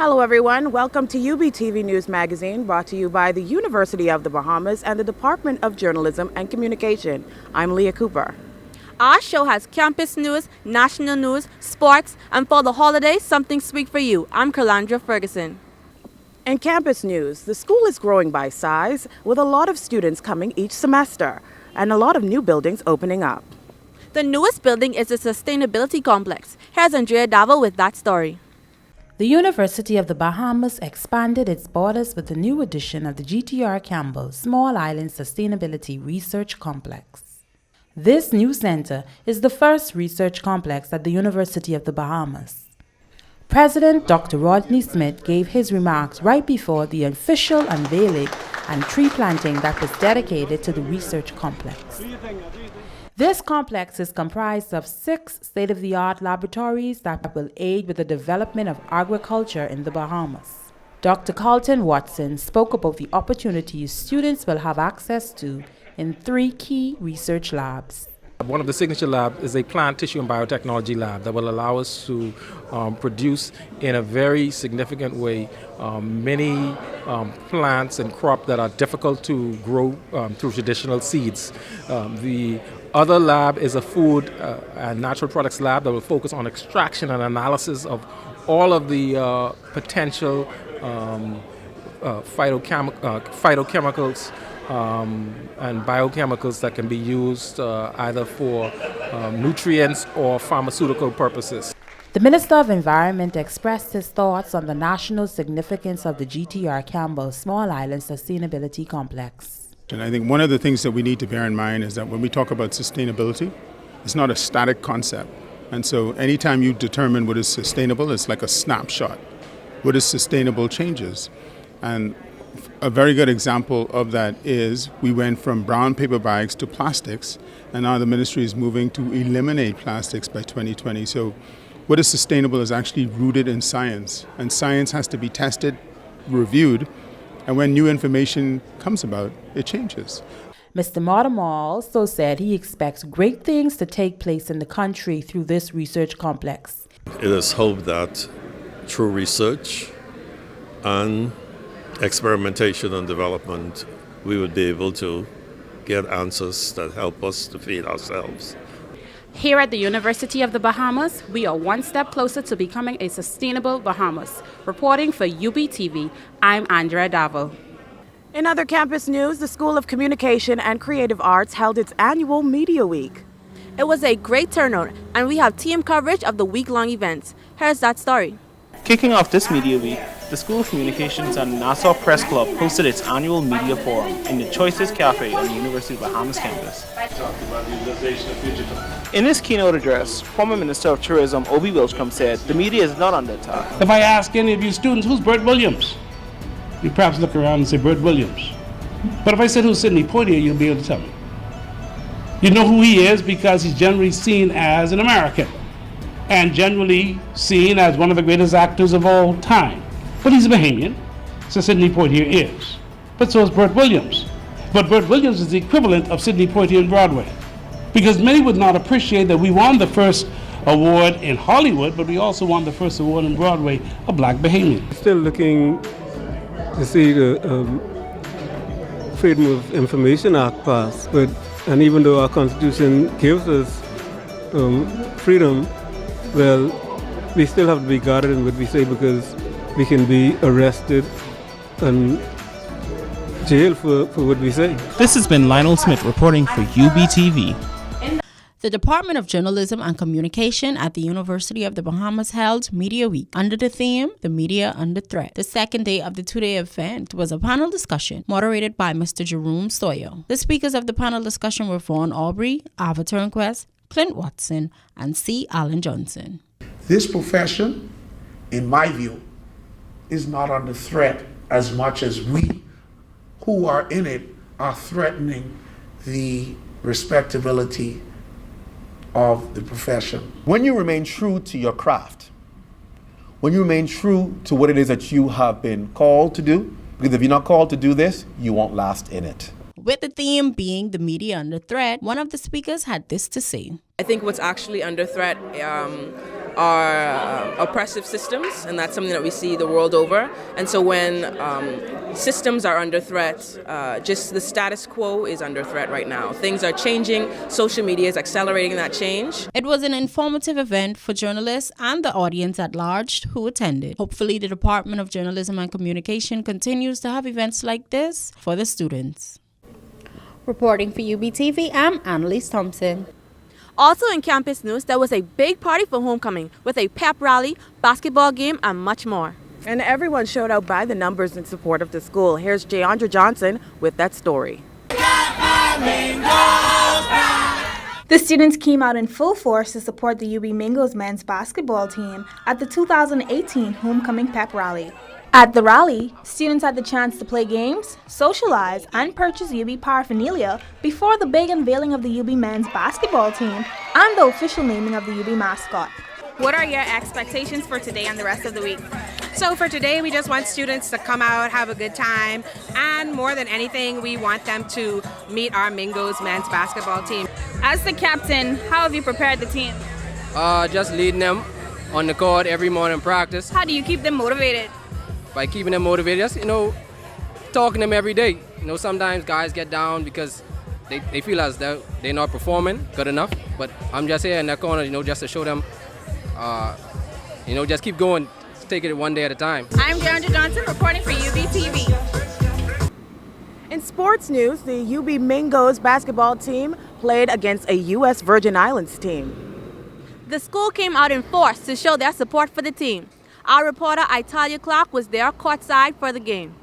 Hello everyone, welcome to UBTV News Magazine, brought to you by the University of the Bahamas and the Department of Journalism and Communication. I'm Leah Cooper. Our show has campus news, national news, sports, and for the holidays, something sweet for you. I'm Carlandra Ferguson. In campus news, the school is growing by size, with a lot of students coming each semester, and a lot of new buildings opening up. The newest building is the Sustainability Complex. Here's Andrea Davo with that story. The University of the Bahamas expanded its borders with the new addition of the GTR Campbell Small Island Sustainability Research Complex. This new center is the first research complex at the University of the Bahamas. President Dr. Rodney Smith gave his remarks right before the official unveiling and tree planting that was dedicated to the research complex. This complex is comprised of 6 state-of-the-art laboratories that will aid with the development of agriculture in the Bahamas. Dr. Carlton Watson spoke about the opportunities students will have access to in 3 key research labs. One of the signature labs is a plant tissue and biotechnology lab that will allow us to produce in a very significant way many plants and crops that are difficult to grow through traditional seeds. The other lab is a food and natural products lab that will focus on extraction and analysis of all of the potential phytochemicals and biochemicals that can be used either for nutrients or pharmaceutical purposes. The Minister of Environment expressed his thoughts on the national significance of the GTR Campbell Small Island Sustainability Complex. And I think one of the things that we need to bear in mind is that when we talk about sustainability, it's not a static concept. And so anytime you determine what is sustainable, it's like a snapshot. What is sustainable changes. And a very good example of that is we went from brown paper bags to plastics, and now the ministry is moving to eliminate plastics by 2020. So what is sustainable is actually rooted in science, and science has to be tested, reviewed, and when new information comes about, it changes. Mr. Mortimer also said he expects great things to take place in the country through this research complex. It is hoped that through research and experimentation and development, we would be able to get answers that help us to feed ourselves. Here at the University of the Bahamas, we are one step closer to becoming a sustainable Bahamas. Reporting for UBTV, I'm Andrea Davo. In other campus news, the School of Communication and Creative Arts held its annual Media Week. It was a great turnout, and we have team coverage of the week-long events. Here's that story. Kicking off this Media Week, the School of Communications and Nassau Press Club hosted its annual media forum in the Choices Cafe on the University of Bahamas campus. In his keynote address, former Minister of Tourism Obi Wilchcombe said the media is not under attack. If I ask any of you students, who's Bert Williams? You perhaps look around and say Bert Williams. But if I said who's Sidney Poitier, you'll be able to tell me. You know who he is because he's generally seen as an American and generally seen as one of the greatest actors of all time. But he's a Bahamian, so Sidney Poitier is. But so is Bert Williams. But Bert Williams is the equivalent of Sidney Poitier in Broadway. Because many would not appreciate that we won the first award in Hollywood, but we also won the first award in Broadway, a black Bahamian. Still looking to see the Freedom of Information Act passed, and even though our Constitution gives us freedom, well, we still have to be guarded in what we say because we can be arrested and jailed for what we say. This has been Lionel Smith reporting for UBTV. The Department of Journalism and Communication at the University of the Bahamas held Media Week under the theme, The Media Under Threat. The second day of the 2-day event was a panel discussion moderated by Mr. Jerome Sawyer. The speakers of the panel discussion were Vaughn Aubrey, Ava Turnquest, Clint Watson, and C. Alan Johnson. This profession, in my view, is not under threat as much as we who are in it are threatening the respectability of the profession. When you remain true to your craft, when you remain true to what it is that you have been called to do, because if you're not called to do this, you won't last in it. With the theme being the media under threat, one of the speakers had this to say. I think what's actually under threat are oppressive systems, and that's something that we see the world over. And so when systems are under threat, just the status quo is under threat right now. Things are changing. Social media is accelerating that change. It was an informative event for journalists and the audience at large who attended. Hopefully, the Department of Journalism and Communication continues to have events like this for the students. Reporting for UBTV, I'm Annalise Thompson. Also in campus news, there was a big party for homecoming with a pep rally, basketball game, and much more. And everyone showed out by the numbers in support of the school. Here's Jayandra Johnson with that story. The students came out in full force to support the UB Mingos men's basketball team at the 2018 Homecoming Pep Rally. At the rally, students had the chance to play games, socialize, and purchase UB paraphernalia before the big unveiling of the UB men's basketball team and the official naming of the UB mascot. What are your expectations for today and the rest of the week? So for today, we just want students to come out, have a good time, and more than anything, we want them to meet our Mingos men's basketball team. As the captain, how have you prepared the team? Just leading them on the court every morning practice. How do you keep them motivated? By keeping them motivated, just, talking to them every day. Sometimes guys get down because they feel as though they're not performing good enough, but I'm just here in that corner, just to show them, just keep going, just take it one day at a time. I'm Jayandra Johnson reporting for UBTV. In sports news, the UB Mingos basketball team played against a U.S. Virgin Islands team. The school came out in force to show their support for the team. Our reporter Italia Clark was there courtside for the game.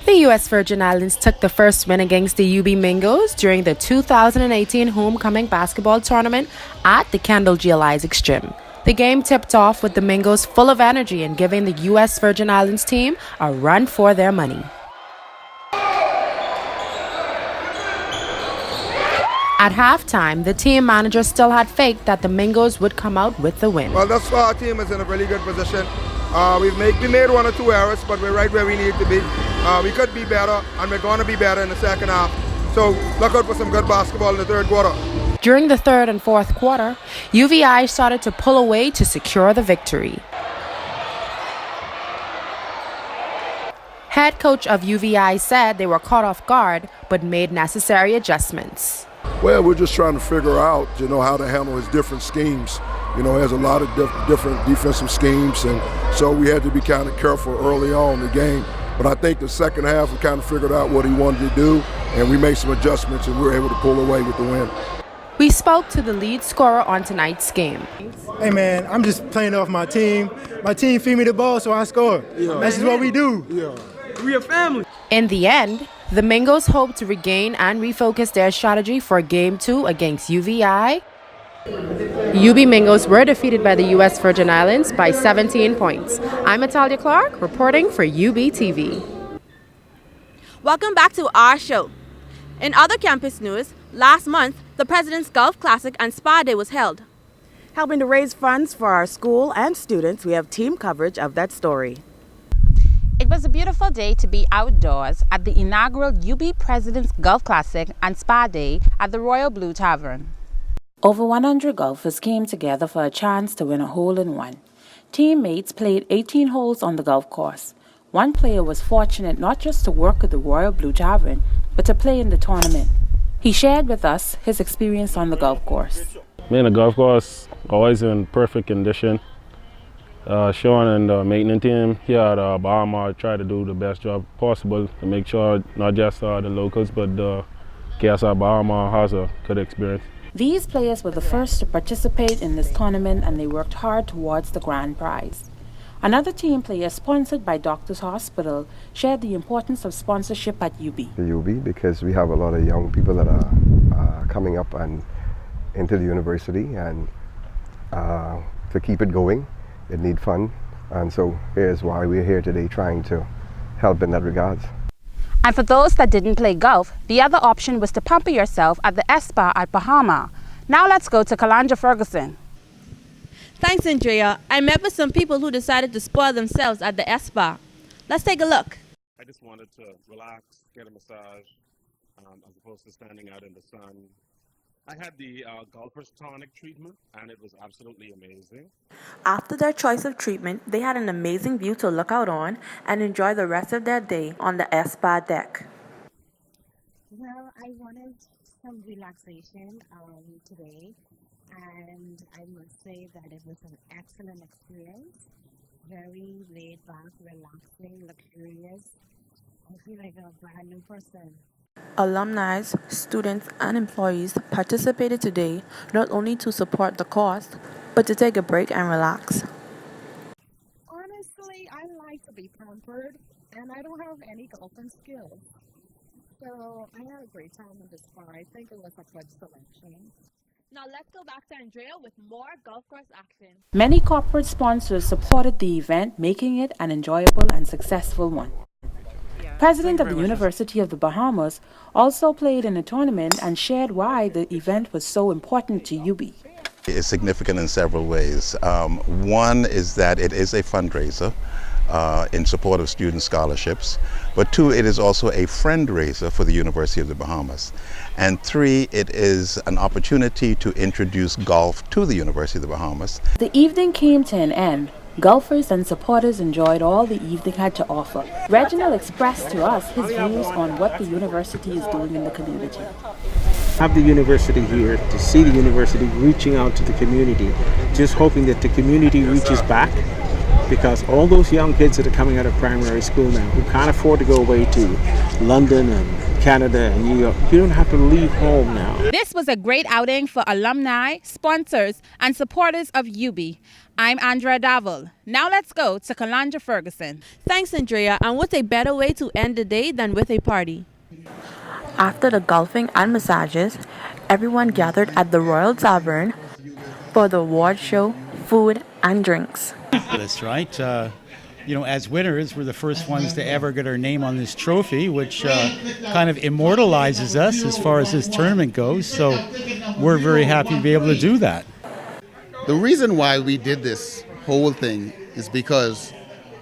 The U.S. Virgin Islands took the first win against the UB Mingos during the 2018 Homecoming basketball tournament at the Kendall Jill Isaacs Gym. The game tipped off with the Mingos full of energy and giving the U.S. Virgin Islands team a run for their money. At halftime, the team manager still had faith that the Mingos would come out with the win. Well, thus far our team is in a really good position. We made one or two errors, but we're right where we need to be. We could be better, and we're going to be better in the second half. So look out for some good basketball in the third quarter. During the third and fourth quarter, UVI started to pull away to secure the victory. Head coach of UVI said they were caught off guard, but made necessary adjustments. Well, we're just trying to figure out, how to handle his different schemes. He has a lot of different defensive schemes, and so we had to be kind of careful early on in the game. But I think the second half, we kind of figured out what he wanted to do, and we made some adjustments, and we were able to pull away with the win. We spoke to the lead scorer on tonight's game. Hey, man, I'm just playing off my team. My team feed me the ball, so I score. Yeah. That's just what we do. Yeah. We a family. In the end, the Mingos hope to regain and refocus their strategy for Game 2 against UVI. UB Mingos were defeated by the U.S. Virgin Islands by 17 points. I'm Italia Clark, reporting for UBTV. Welcome back to our show. In other campus news, last month, the President's Golf Classic and Spa Day was held. Helping to raise funds for our school and students, we have team coverage of that story. It was a beautiful day to be outdoors at the inaugural UB President's Golf Classic and Spa Day at the Royal Blue Tavern. Over 100 golfers came together for a chance to win a hole-in-one. Teammates played 18 holes on the golf course. One player was fortunate not just to work at the Royal Blue Tavern, but to play in the tournament. He shared with us his experience on the golf course. Man, the golf course always in perfect condition. Sean and the maintenance team here at Bahama try to do the best job possible to make sure not just the locals, but the KSR Bahama has a good experience. These players were the first to participate in this tournament, and they worked hard towards the grand prize. Another team player sponsored by Doctors Hospital shared the importance of sponsorship at UB. The UB, because we have a lot of young people that are coming up and into the university, and to keep it going, it needs fund, and so here's why we're here today, trying to help in that regards. And for those that didn't play golf, the other option was to pamper yourself at the Spa at Bahama. Now let's go to Calandra Ferguson. Thanks, Andrea. I met with some people who decided to spoil themselves at the Spa. Let's take a look. I just wanted to relax, get a massage, as opposed to standing out in the sun I had the golfer's tonic treatment, and it was absolutely amazing. After their choice of treatment, they had an amazing view to look out on and enjoy the rest of their day on the spa deck. Well, I wanted some relaxation today, and I must say that it was an excellent experience. Very laid back, relaxing, luxurious. I feel like a brand new person. Alumni, students, and employees participated today not only to support the cause, but to take a break and relax. Honestly, I like to be pampered, and I don't have any golfing skills. So I had a great time in the spa. I think it was a good selection. Now let's go back to Andrea with more golf course action. Many corporate sponsors supported the event, making it an enjoyable and successful one. President of the University of the Bahamas also played in the tournament and shared why the event was so important to UB. It's significant in several ways. One is that it is a fundraiser in support of student scholarships, but two, it is also a friend-raiser for the University of the Bahamas. And three, it is an opportunity to introduce golf to the University of the Bahamas. The evening came to an end. Golfers and supporters enjoyed all the evening had to offer. Reginald expressed to us his views on what the university is doing in the community. Have the university here, to see the university reaching out to the community, just hoping that the community reaches back, because all those young kids that are coming out of primary school now who can't afford to go away to London and Canada and New York, you don't have to leave home now. This was a great outing for alumni, sponsors, and supporters of UB. I'm Andrea Davil. Now let's go to Calandra Ferguson. Thanks, Andrea. And what's a better way to end the day than with a party? After the golfing and massages, everyone gathered at the Royal Tavern for the award show, food, and drinks. That's right. As winners, we're the first ones to ever get our name on this trophy, which kind of immortalizes us as far as this tournament goes. So we're very happy to be able to do that. The reason why we did this whole thing is because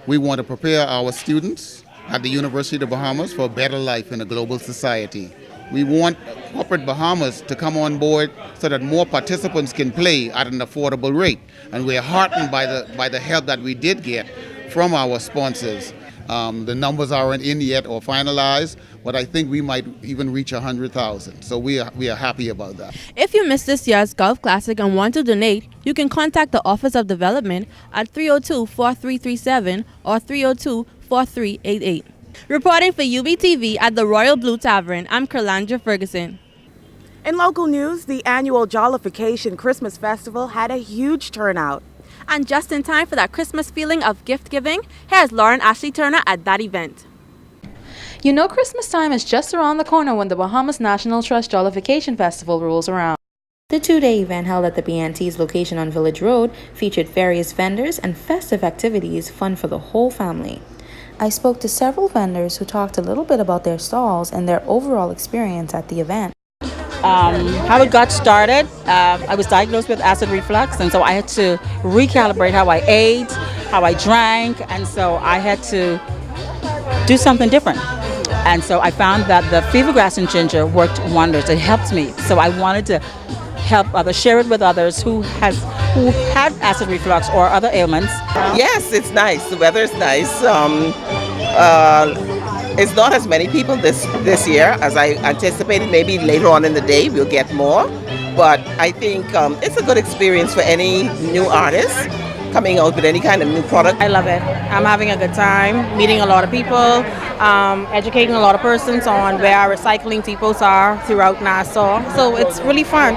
we want to prepare our students at the University of the Bahamas for a better life in a global society. We want corporate Bahamas to come on board so that more participants can play at an affordable rate. And we're heartened by the help that we did get from our sponsors. The numbers aren't in yet or finalized, but I think we might even reach 100,000. So we are happy about that. If you missed this year's Golf Classic and want to donate, you can contact the Office of Development at 302-4337 or 302-4388. Reporting for UBTV at the Royal Blue Tavern, I'm Calandra Ferguson. In local news, the annual Jollification Christmas Festival had a huge turnout. And just in time for that Christmas feeling of gift giving, here's Lauren Ashley Turner at that event. You know Christmas time is just around the corner when the Bahamas National Trust Jollification Festival rolls around. The two-day event held at the BNT's location on Village Road featured various vendors and festive activities, fun for the whole family. I spoke to several vendors who talked a little bit about their stalls and their overall experience at the event. How it got started, I was diagnosed with acid reflux, and so I had to recalibrate how I ate, how I drank, and so I had to do something different. And so I found that the fever grass and ginger worked wonders. It helped me. So I wanted to help others, share it with others who had acid reflux or other ailments. Yes, it's nice. The weather is nice. It's not as many people this year as I anticipated. Maybe later on in the day we'll get more. But I think it's a good experience for any new artist coming out with any kind of new product. I love it. I'm having a good time, meeting a lot of people, educating a lot of persons on where our recycling depots are throughout Nassau. So it's really fun.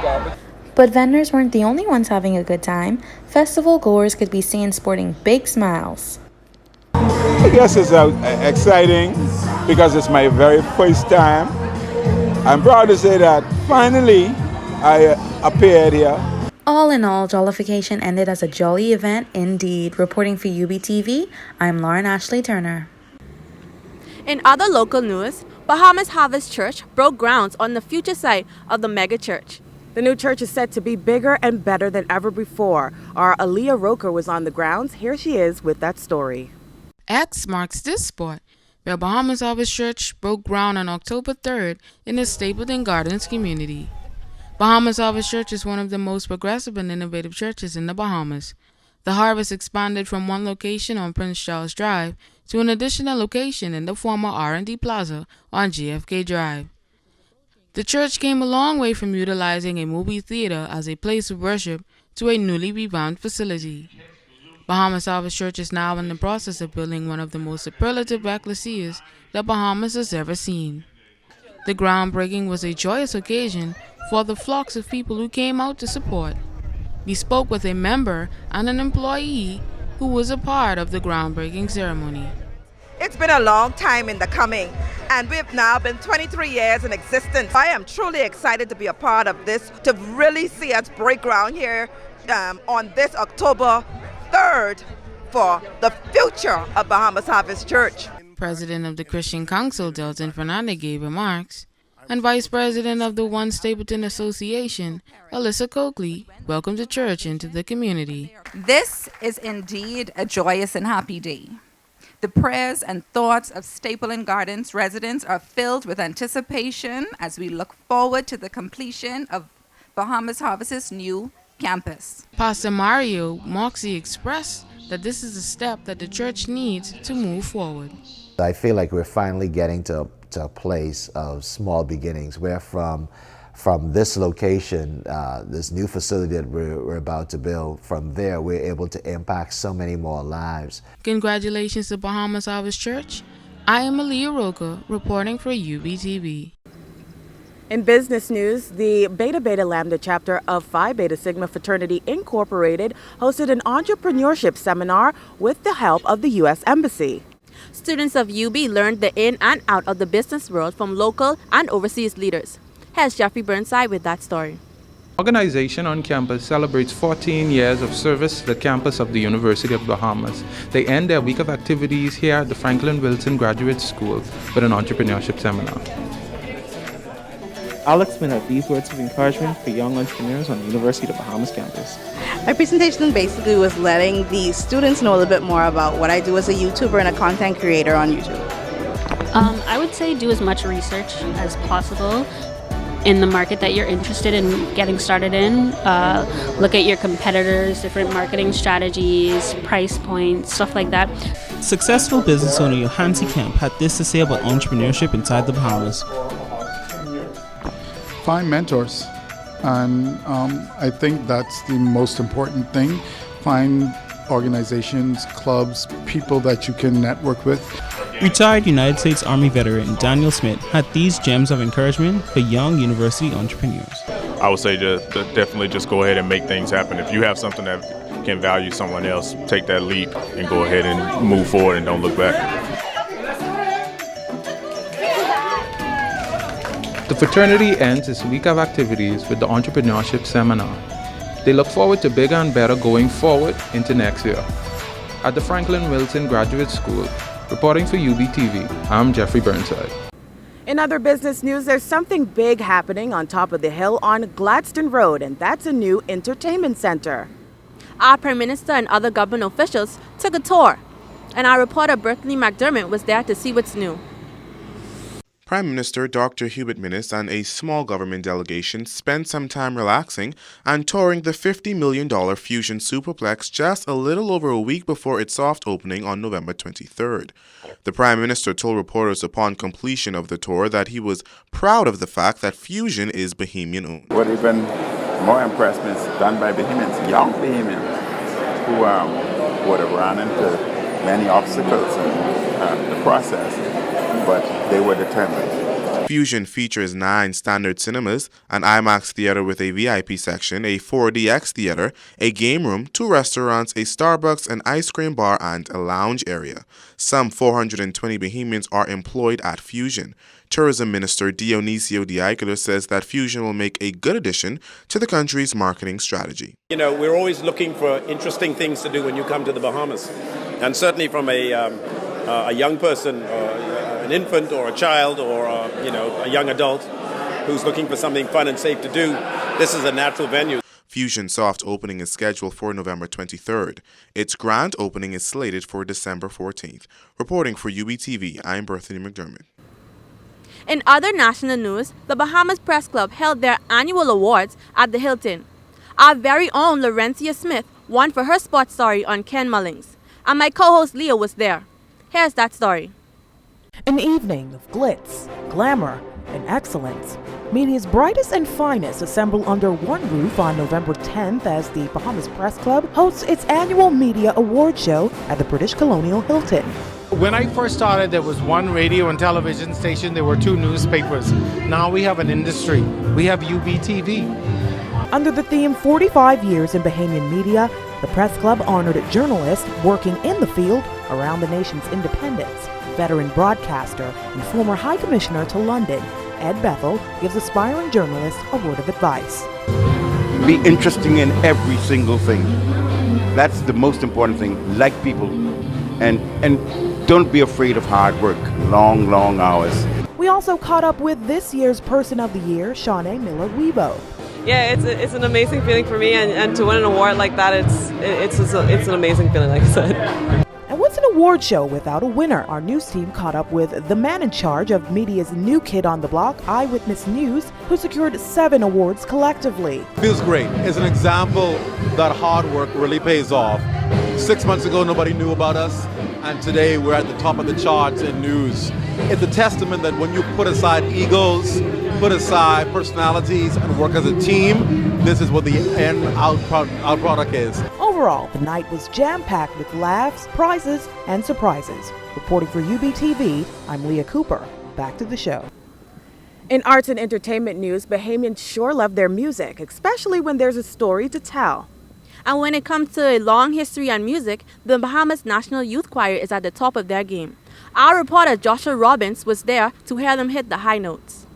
But vendors weren't the only ones having a good time. Festival goers could be seen sporting big smiles. I guess it's exciting because it's my very first time. I'm proud to say that finally I appeared here. All in all, Jollification ended as a jolly event indeed. Reporting for UBTV, I'm Lauren Ashley Turner. In other local news, Bahamas Harvest Church broke grounds on the future site of the mega church. The new church is set to be bigger and better than ever before. Our Aaliyah Roker was on the grounds. Here she is with that story. X marks this spot, where Bahamas Harvest Church broke ground on October 3rd in the Stapleton Gardens community. Bahamas Harvest Church is one of the most progressive and innovative churches in the Bahamas. The Harvest expanded from one location on Prince Charles Drive to an additional location in the former R&D Plaza on JFK Drive. The church came a long way from utilizing a movie theater as a place of worship to a newly revamped facility. Bahamas Harvest Church is now in the process of building one of the most superlative ecclesias the Bahamas has ever seen. The groundbreaking was a joyous occasion for the flocks of people who came out to support. We spoke with a member and an employee who was a part of the groundbreaking ceremony. It's been a long time in the coming, and we've now been 23 years in existence. I am truly excited to be a part of this, to really see us break ground here on this October 3rd for the future of Bahamas Harvest Church. President of the Christian Council, Delton Fernandez, gave remarks, and Vice President of the One Stapleton Association, Alyssa Coakley, welcomed the church into the community. This is indeed a joyous and happy day. The prayers and thoughts of Stapleton Gardens residents are filled with anticipation as we look forward to the completion of Bahamas Harvest's new campus. Pastor Mario Moxie expressed that this is a step that the church needs to move forward. I feel like we're finally getting to a place of small beginnings where from this location, this new facility that we're about to build, from there we're able to impact so many more lives. Congratulations to Bahamas Harvest Church. I am Aaliyah Roca reporting for UBTV. In business news, the Beta Beta Lambda chapter of Phi Beta Sigma Fraternity Incorporated hosted an entrepreneurship seminar with the help of the U.S. Embassy. Students of UB learned the in and out of the business world from local and overseas leaders. Here's Jeffrey Burnside with that story. Organization on campus celebrates 14 years of service to the campus of the University of Bahamas. They end their week of activities here at the Franklin Wilson Graduate School with an entrepreneurship seminar. Alex Smith had these words of encouragement for young entrepreneurs on the University of the Bahamas campus. My presentation basically was letting the students know a little bit more about what I do as a YouTuber and a content creator on YouTube. I would say do as much research as possible in the market that you're interested in getting started in. Look at your competitors, different marketing strategies, price points, stuff like that. Successful business owner Johansi Kemp had this to say about entrepreneurship inside the Bahamas. Find mentors, and I think that's the most important thing. Find organizations, clubs, people that you can network with. Retired United States Army veteran Daniel Smith had these gems of encouragement for young university entrepreneurs. I would say definitely just go ahead and make things happen. If you have something that can value someone else, take that leap and go ahead and move forward and don't look back. The fraternity ends its week of activities with the entrepreneurship seminar. They look forward to bigger and better going forward into next year. At the Franklin Wilson Graduate School, reporting for UBTV, I'm Jeffrey Burnside. In other business news, there's something big happening on top of the hill on Gladstone Road, and that's a new entertainment center. Our Prime Minister and other government officials took a tour, and our reporter Berkeley McDermott was there to see what's new. Prime Minister Dr. Hubert Minnis and a small government delegation spent some time relaxing and touring the $50 million Fusion Superplex just a little over a week before its soft opening on November 23rd. The Prime Minister told reporters upon completion of the tour that he was proud of the fact that Fusion is Bahamian-owned. What even more impressed me is done by Bahamians, young Bahamians, who would have run into many obstacles in the process, but they were determined. Fusion features 9 standard cinemas, an IMAX theater with a VIP section, a 4DX theater, a game room, 2 restaurants, a Starbucks, an ice cream bar, and a lounge area. Some 420 Bahamians are employed at Fusion. Tourism Minister Dionisio Diacono says that Fusion will make a good addition to the country's marketing strategy. You know, we're always looking for interesting things to do when you come to the Bahamas. And certainly from a young person, an infant or a child or a young adult who's looking for something fun and safe to do, this is a natural venue. Fusion's soft opening is scheduled for November 23rd. Its grand opening is slated for December 14th. Reporting for UBTV, I'm Berthany McDermott. In other national news, the Bahamas Press Club held their annual awards at the Hilton. Our very own Laurentia Smith won for her sports story on Ken Mullings, and my co-host Leah was there. Here's that story. An evening of glitz, glamour, and excellence. Media's brightest and finest assemble under one roof on November 10th as the Bahamas Press Club hosts its annual media award show at the British Colonial Hilton. When I first started, there was one radio and television station, there were 2 newspapers. Now we have an industry. We have UBTV. Under the theme 45 Years in Bahamian Media, the Press Club honored journalists working in the field around the nation's independence. Veteran broadcaster and former High Commissioner to London, Ed Bethel, gives aspiring journalists a word of advice. Be interesting in every single thing. That's the most important thing. Like people. And don't be afraid of hard work. Long hours. We also caught up with this year's Person of the Year, Shawnee Miller-Weibo. Yeah, it's an amazing feeling for me, and to win an award like that, it's an amazing feeling, like I said. And what's an award show without a winner? Our news team caught up with the man in charge of media's new kid on the block, Eyewitness News, who secured 7 awards collectively. Feels great. It's an example that hard work really pays off. 6 months ago, nobody knew about us, and today we're at the top of the charts in news. It's a testament that when you put aside egos, put aside personalities, and work as a team, this is what the end out product is. Overall, the night was jam-packed with laughs, prizes, and surprises. Reporting for UBTV, I'm Leah Cooper. Back to the show. In arts and entertainment news, Bahamians sure love their music, especially when there's a story to tell. And when it comes to a long history on music, the Bahamas National Youth Choir is at the top of their game. Our reporter Joshua Robbins was there to hear them hit the high notes.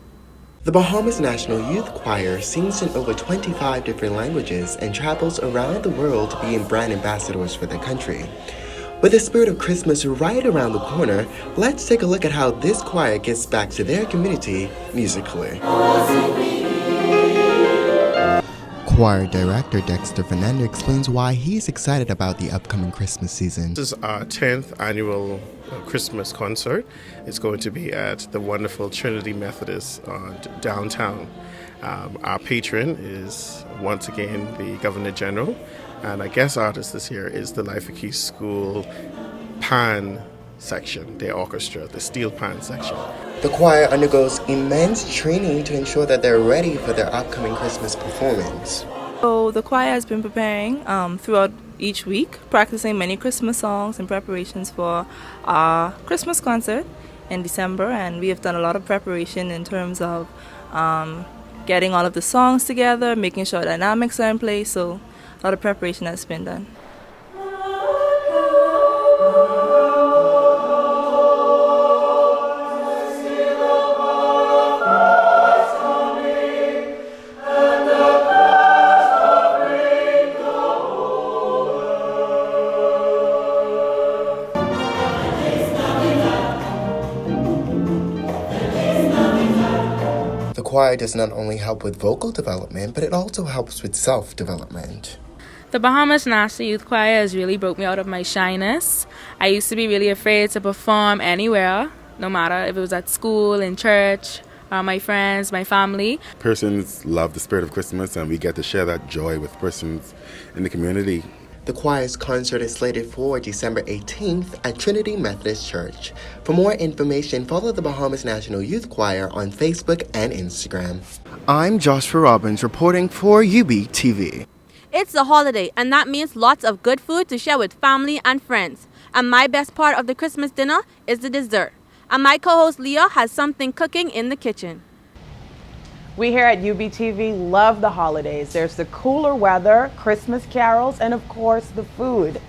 The Bahamas National Youth Choir sings in over 25 different languages and travels around the world being brand ambassadors for their country. With the spirit of Christmas right around the corner, let's take a look at how this choir gets back to their community musically. Choir director Dexter Fernando explains why he's excited about the upcoming Christmas season. This is our 10th annual Christmas concert. It's going to be at the wonderful Trinity Methodist downtown. Our patron is once again the Governor General, and our guest artist this year is the Life of Key School Pan section, their orchestra, the steel pan section. The choir undergoes immense training to ensure that they're ready for their upcoming Christmas performance. So the choir has been preparing throughout each week, practicing many Christmas songs in preparations for our Christmas concert in December, and we have done a lot of preparation in terms of getting all of the songs together, making sure dynamics are in place, so a lot of preparation has been done. The choir does not only help with vocal development, but it also helps with self-development. The Bahamas National Youth Choir has really broke me out of my shyness. I used to be really afraid to perform anywhere, no matter if it was at school, in church, my friends, my family. Persons love the spirit of Christmas, and we get to share that joy with persons in the community. The choir's concert is slated for December 18th at Trinity Methodist Church. For more information, follow the Bahamas National Youth Choir on Facebook and Instagram. I'm Joshua Robbins reporting for UBTV. It's a holiday, and that means lots of good food to share with family and friends. And my best part of the Christmas dinner is the dessert. And my co-host Leah has something cooking in the kitchen. We here at UBTV love the holidays. There's the cooler weather, Christmas carols, and of course the food.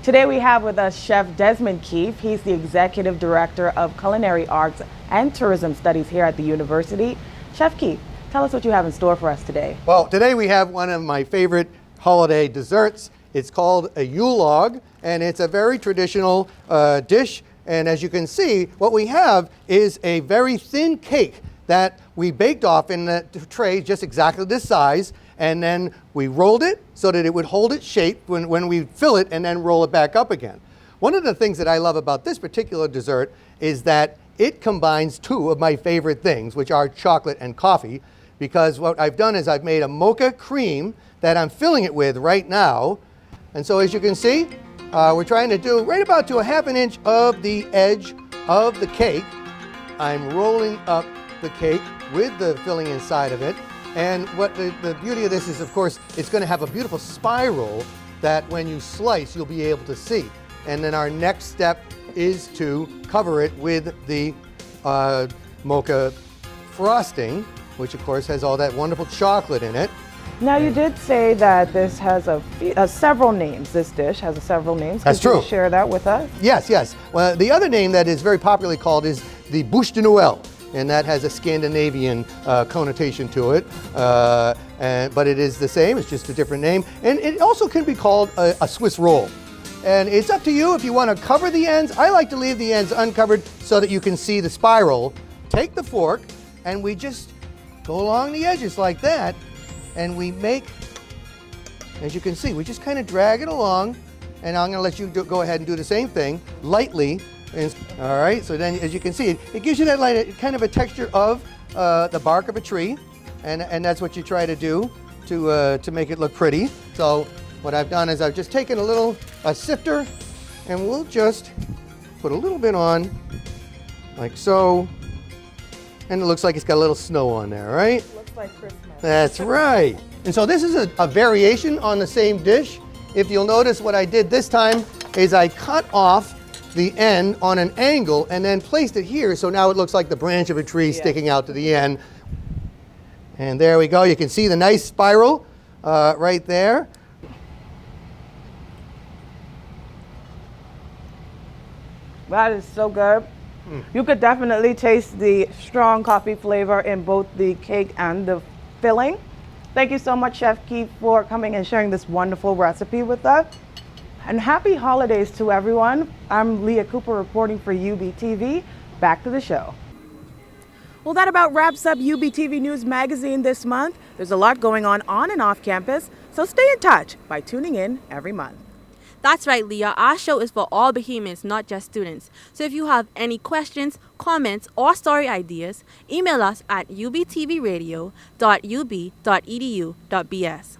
Today we have with us Chef Desmond Keefe. He's the Executive Director of Culinary Arts and Tourism Studies here at the university. Chef Keefe, tell us what you have in store for us today. Well, today we have one of my favorite holiday desserts. It's called a Yule log, and it's a very traditional dish. And as you can see, what we have is a very thin cake that we baked off in a tray just exactly this size, and then we rolled it so that it would hold its shape when we fill it and then roll it back up again. One of the things that I love about this particular dessert is that it combines two of my favorite things, which are chocolate and coffee, because what I've done is I've made a mocha cream that I'm filling it with right now. And so as you can see, we're trying to do right about to a half an inch of the edge of the cake. I'm rolling up the cake with the filling inside of it. And what the beauty of this is, of course, it's going to have a beautiful spiral that when you slice, you'll be able to see. And then our next step is to cover it with the mocha frosting, which of course has all that wonderful chocolate in it. Now, you did say that this has several names. This dish has several names. That's Could true. you share that with us? Yes, yes. Well, the other name that is very popularly called is the Bûche de Noël, and that has a Scandinavian connotation to it. But it is the same, it's just a different name. And it also can be called a Swiss roll. And it's up to you if you want to cover the ends. I like to leave the ends uncovered so that you can see the spiral. Take the fork, and we just go along the edges like that. And we make, as you can see, we just kind of drag it along. And I'm going to let you go ahead and do the same thing, lightly. All right, so then as you can see, it gives you that kind of a texture of the bark of a tree. And that's what you try to do to make it look pretty. So what I've done is I've just taken a sifter, and we'll just put a little bit on, like so. And it looks like it's got a little snow on there, right? Looks like Christmas. That's right. And so this is a variation on the same dish. If you'll notice, what I did this time is I cut off the end on an angle and then placed it here, so now it looks like the branch of a tree sticking out to the end. And there we go. You can see the nice spiral right there. That is so good. You could definitely taste the strong coffee flavor in both the cake and the filling. Thank you so much, Chef Keith, for coming and sharing this wonderful recipe with us. And happy holidays to everyone. I'm Leah Cooper reporting for UBTV. Back to the show. Well, that about wraps up UBTV News Magazine this month. There's a lot going on and off campus, so stay in touch by tuning in every month. That's right, Leah. Our show is for all Bahamians, not just students. So if you have any questions, comments, or story ideas, email us at ubtvradio.ub.edu.bs.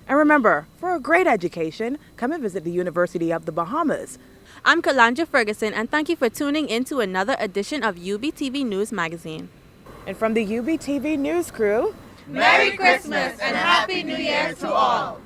And remember, for a great education, come and visit the University of the Bahamas. I'm Kalandra Ferguson, and thank you for tuning in to another edition of UBTV News Magazine. And from the UBTV News crew, Merry Christmas and Happy New Year to all!